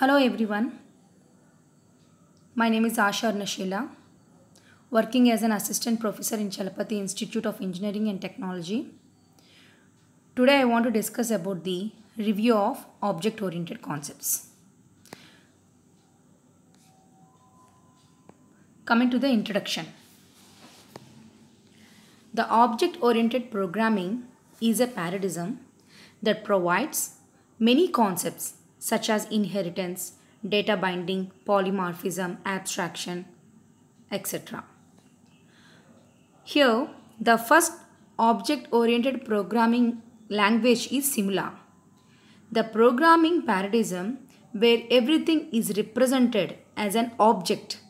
Hello everyone, my name is Asha Arnashila, working as an assistant professor in Chalapati Institute of Engineering and Technology. Today I want to discuss about the review of object-oriented concepts. Coming to the introduction. The object-oriented programming is a paradigm that provides many concepts such as inheritance, data binding, polymorphism, abstraction, etc. Here, the first object-oriented programming language is Simula. The programming paradigm where everything is represented as an object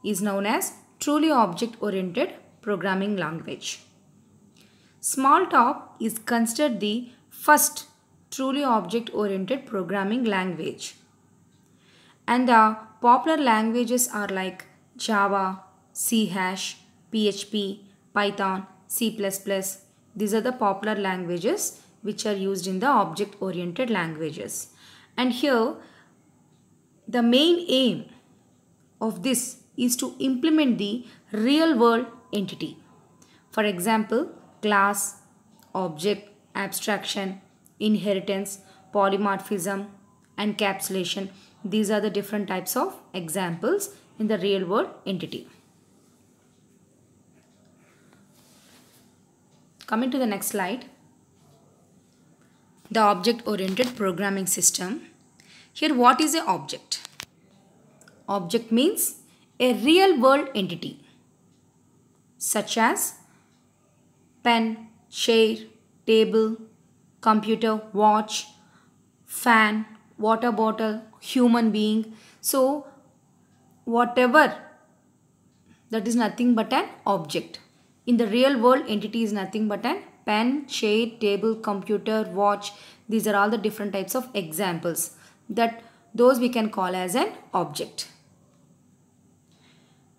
is known as truly object-oriented programming language. Smalltalk is considered the first truly object-oriented programming language. And the popular languages are like Java, C#, PHP, Python, C++. These are the popular languages which are used in the object-oriented languages. And here, the main aim of this is to implement the real-world entity. For example, class, object, abstraction, inheritance, polymorphism, encapsulation. These are the different types of examples in the real-world entity. Coming to the next slide. The object-oriented programming system. Here, what is an object? Object means a real-world entity such as pen, chair, table, computer, watch, fan, water bottle, human being. So, whatever, that is nothing but an object. In the real world, entity is nothing but an pen, chair, table, computer, watch. These are all the different types of examples that those we can call as an object.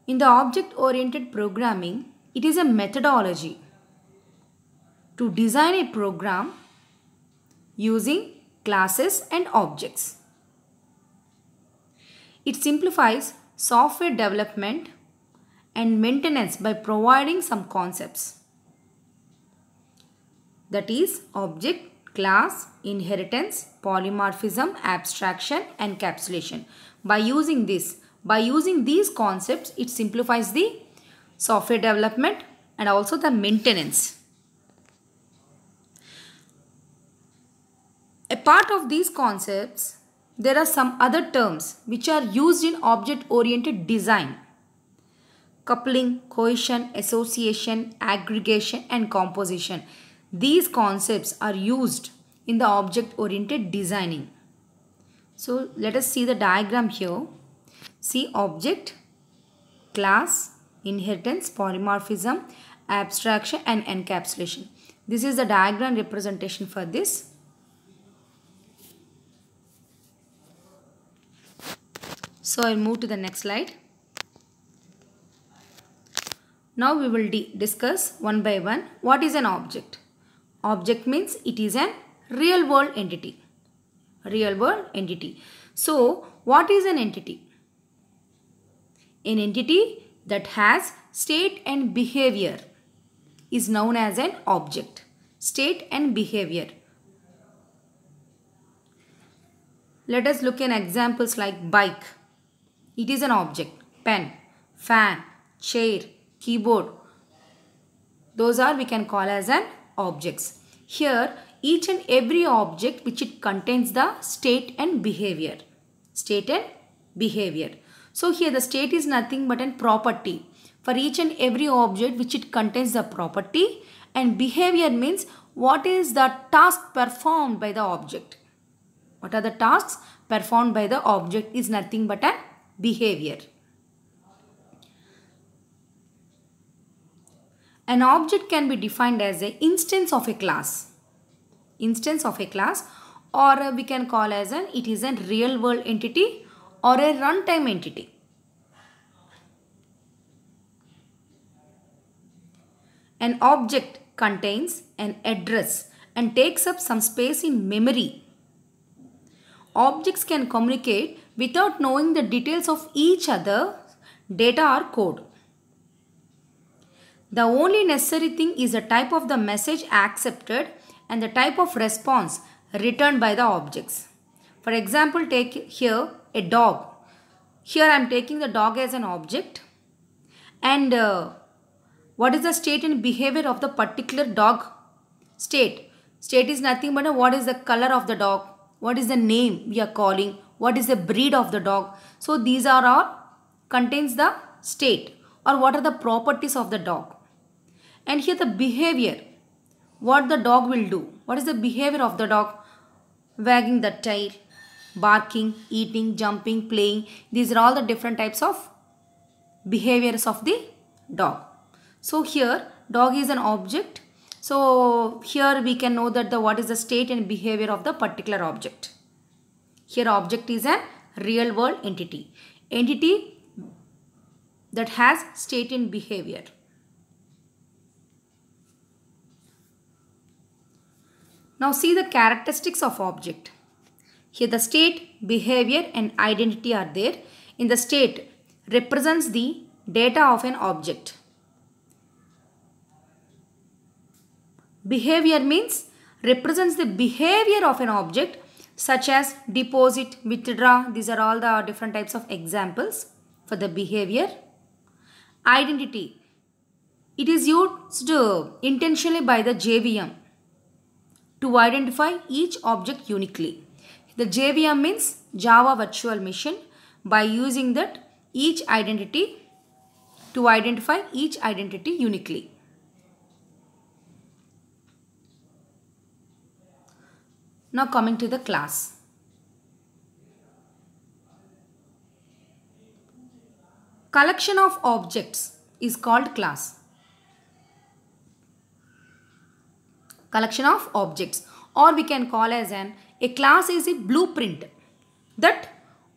In the object-oriented programming, it is a methodology to design a program using classes and objects. It simplifies software development and maintenance by providing some concepts. That is object, class, inheritance, polymorphism, abstraction, encapsulation. By using these concepts, it simplifies the software development and also the maintenance. A part of these concepts, there are some other terms which are used in object-oriented design. Coupling, cohesion, association, aggregation and composition. These concepts are used in the object-oriented designing. So let us see the diagram here. See object, class, inheritance, polymorphism, abstraction and encapsulation. This is the diagram representation for this. So I'll move to the next slide. Now we will discuss one by one what is an object. Object means it is a real world entity. Real world entity. So what is an entity? An entity that has state and behavior is known as an object. State and behavior. Let us look at examples like bike. It is an object. Pen, fan, chair, keyboard. Those are we can call as an objects. Here each and every object which it contains the state and behavior. State and behavior. So here the state is nothing but a property. For each and every object which it contains the property, and behavior means what is the task performed by the object. What are the tasks performed by the object is nothing but a behavior. An object can be defined as an instance of a class. Instance of a class, or we can call as it is a real world entity or a runtime entity. An object contains an address and takes up some space in memory. objects can communicate without knowing the details of each other, data or code. The only necessary thing is the type of the message accepted and the type of response returned by the objects. For example, take here a dog. Here I am taking the dog as an object, and what is the state and behavior of the particular dog? State is nothing but what is the color of the dog, what is the name we are calling, what is the breed of the dog. So these are all contains the state, or what are the properties of the dog. And here the behavior, what the dog will do, what is the behavior of the dog? Wagging the tail, barking, eating, jumping, playing. These are all the different types of behaviors of the dog. So here dog is an object. So here we can know that what is the state and behavior of the particular object. Here object is a real world entity. Entity that has state and behavior. Now see the characteristics of object. Here the state, behavior and identity are there. In the state represents the data of an object. Behavior means represents the behavior of an object, such as deposit, withdraw. These are all the different types of examples for the behavior. Identity. It is used intentionally by the JVM to identify each object uniquely. The JVM means Java Virtual Machine. By using that each identity to identify each identity uniquely. Now coming to the class. Collection of objects is called class. Collection of objects, or we can call as a class is a blueprint that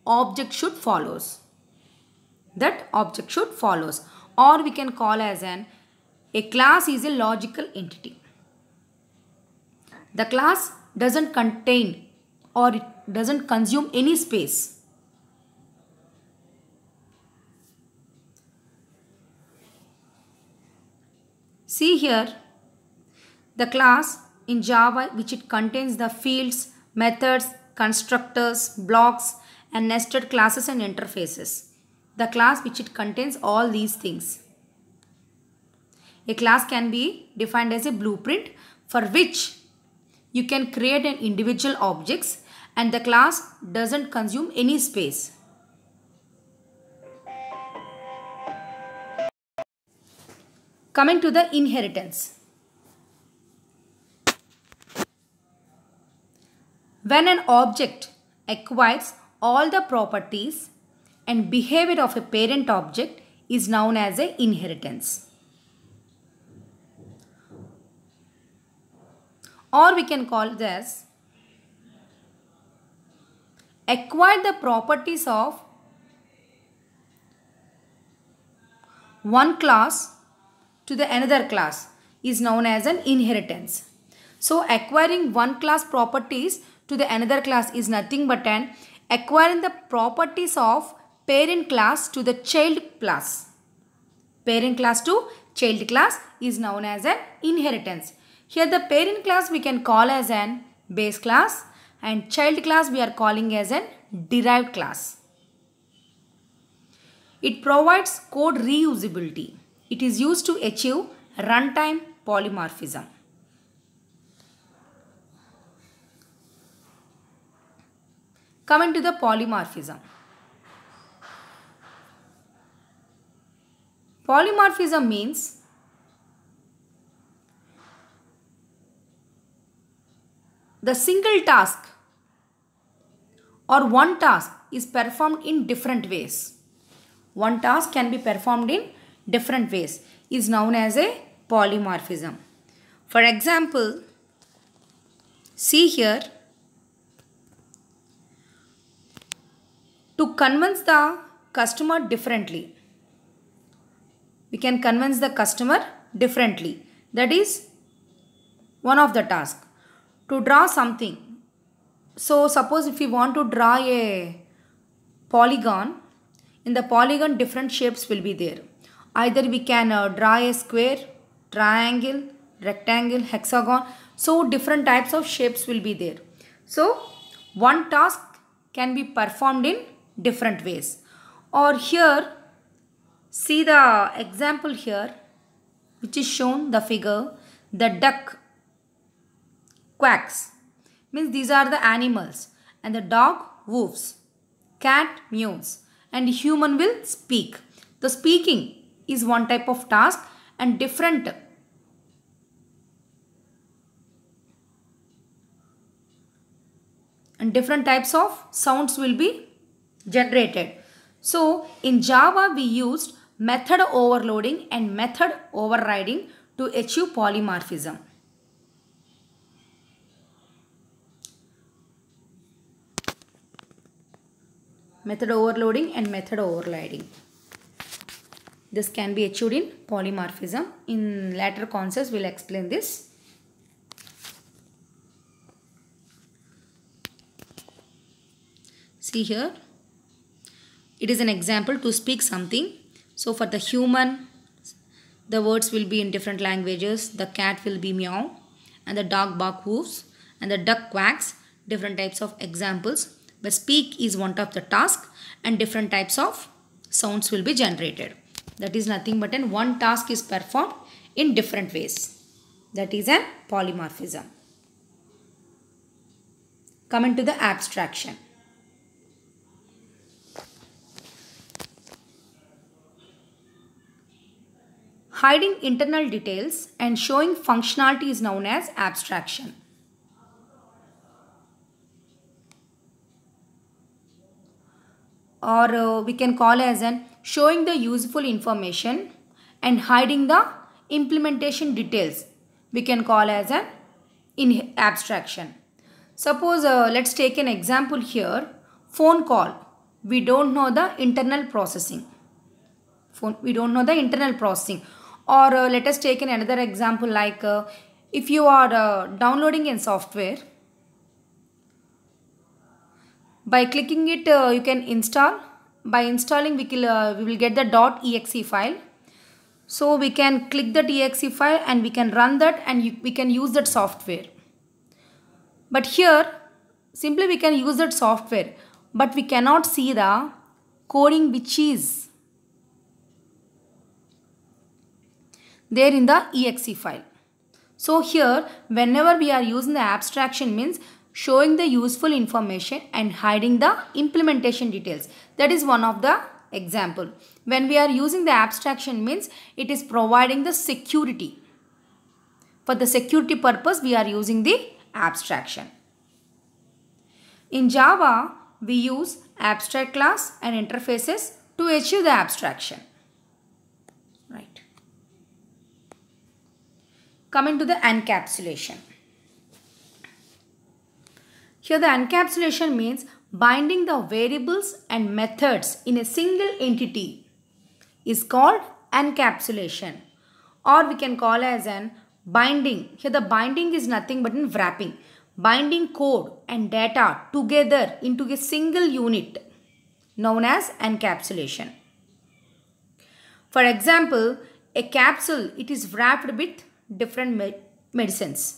object should follows. That object should follows, or we can call as a class is a logical entity. The class doesn't contain or it doesn't consume any space. See here the class in Java, which it contains the fields, methods, constructors, blocks and nested classes and interfaces. The class which it contains all these things. A class can be defined as a blueprint for which you can create an individual objects, and the class doesn't consume any space. Coming to the inheritance. When an object acquires all the properties and behavior of a parent object is known as an inheritance. Or we can call this acquire the properties of one class to the another class is known as an inheritance. So acquiring one class properties to the another class is nothing but an acquiring the properties of parent class to the child class. Parent class to child class is known as an inheritance. Here the parent class we can call as an base class, and child class we are calling as an derived class. It provides code reusability. It is used to achieve runtime polymorphism. Coming to the polymorphism. Polymorphism means the single task or one task is performed in different ways. One task can be performed in different ways is known as a polymorphism. For example, see here, to convince the customer differently. We can convince the customer differently. That is one of the tasks. To draw something So suppose if we want to draw a polygon, in the polygon different shapes will be there. Either we can draw a square, triangle, rectangle, hexagon. So different types of shapes will be there. So one task can be performed in different ways. Or here, see the example here which is shown, the figure. The duck quacks, means these are the animals, and the dog woofs, cat mews, and human will speak. The speaking is one type of task, and different types of sounds will be generated. So in Java we used method overloading and method overriding to achieve polymorphism. Method overloading and method overriding. This can be achieved in polymorphism. In later concepts, we'll explain this. See here, it is an example to speak something. So for the human, the words will be in different languages. The cat will be meow, and the dog bark woofs, and the duck quacks. Different types of examples. But speak is one of the task, and different types of sounds will be generated. That is nothing but one task is performed in different ways. That is an polymorphism. Coming to the abstraction. Hiding internal details and showing functionality is known as abstraction. Or we can call as an showing the useful information and hiding the implementation details. We can call as an abstraction. Suppose let's take an example here. Phone call. We don't know the internal processing. We don't know the internal processing. Or let us take another example, like if you are downloading a software, by clicking it you can install. By installing we will get the .exe file. So we can click that exe file and we can run that, and we can use that software. But here simply we can use that software, but we cannot see the coding which is there in the exe file. So here whenever we are using the abstraction, means showing the useful information and hiding the implementation details. That is one of the example. When we are using the abstraction, means it is providing the security. For the security purpose we are using the abstraction. In Java we use abstract class and interfaces to achieve the abstraction. Right. Coming to the encapsulation. Here the encapsulation means binding the variables and methods in a single entity is called encapsulation, or we can call as an binding. Here the binding is nothing but in wrapping. Binding code and data together into a single unit known as encapsulation. For example, a capsule, it is wrapped with different medicines.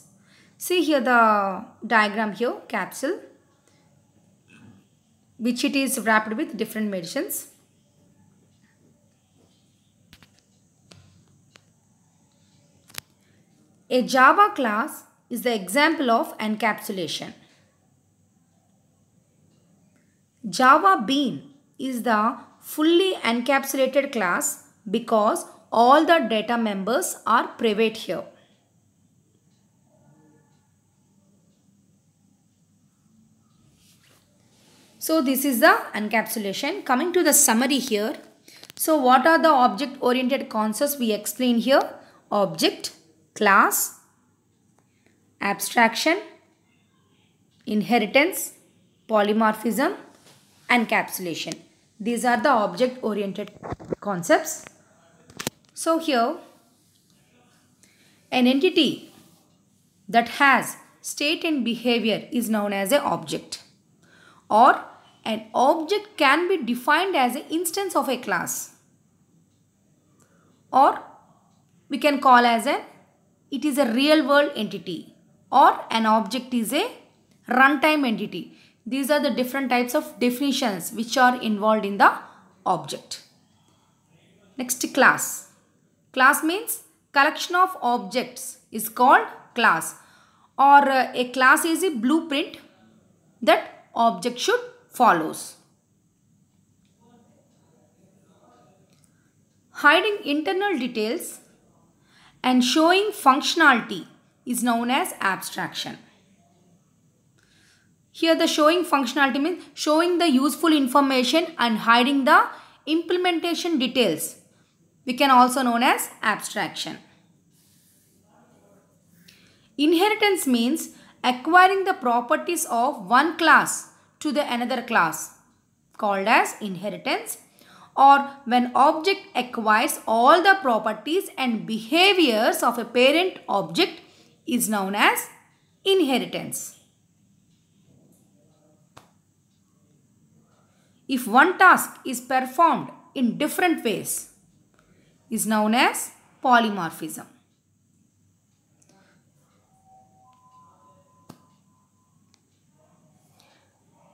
See here the diagram here, capsule, which it is wrapped with different medicines. A Java class is the example of encapsulation. Java Bean is the fully encapsulated class because all the data members are private here. So this is the encapsulation. Coming to the summary here. So what are the object oriented concepts we explain here? Object, class, abstraction, inheritance, polymorphism, encapsulation. These are the object oriented concepts. So here an entity that has state and behavior is known as an object. Or an object can be defined as an instance of a class. Or we can call as it is a real world entity, or an object is a runtime entity. These are the different types of definitions which are involved in the object. Next, class. Class means collection of objects is called class, or a class is a blueprint that object should follows. Hiding internal details and showing functionality is known as abstraction. Here the showing functionality means showing the useful information and hiding the implementation details. We can also known as abstraction. Inheritance means acquiring the properties of one class to the another class, called as inheritance, or when object acquires all the properties and behaviors of a parent object is known as inheritance. If one task is performed in different ways is known as polymorphism.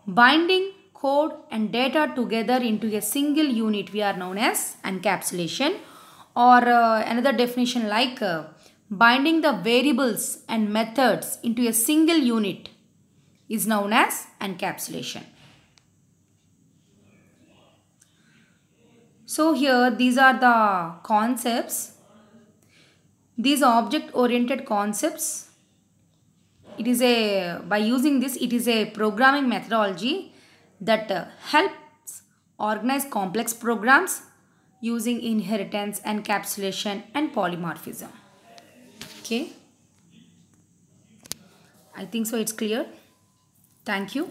Binding code and data together into a single unit we are known as encapsulation, or another definition like binding the variables and methods into a single unit is known as encapsulation. So here these are the concepts. These object oriented concepts. By using this, it is a programming methodology that helps organize complex programs using inheritance, encapsulation and polymorphism. Okay. I think so it's clear. Thank you.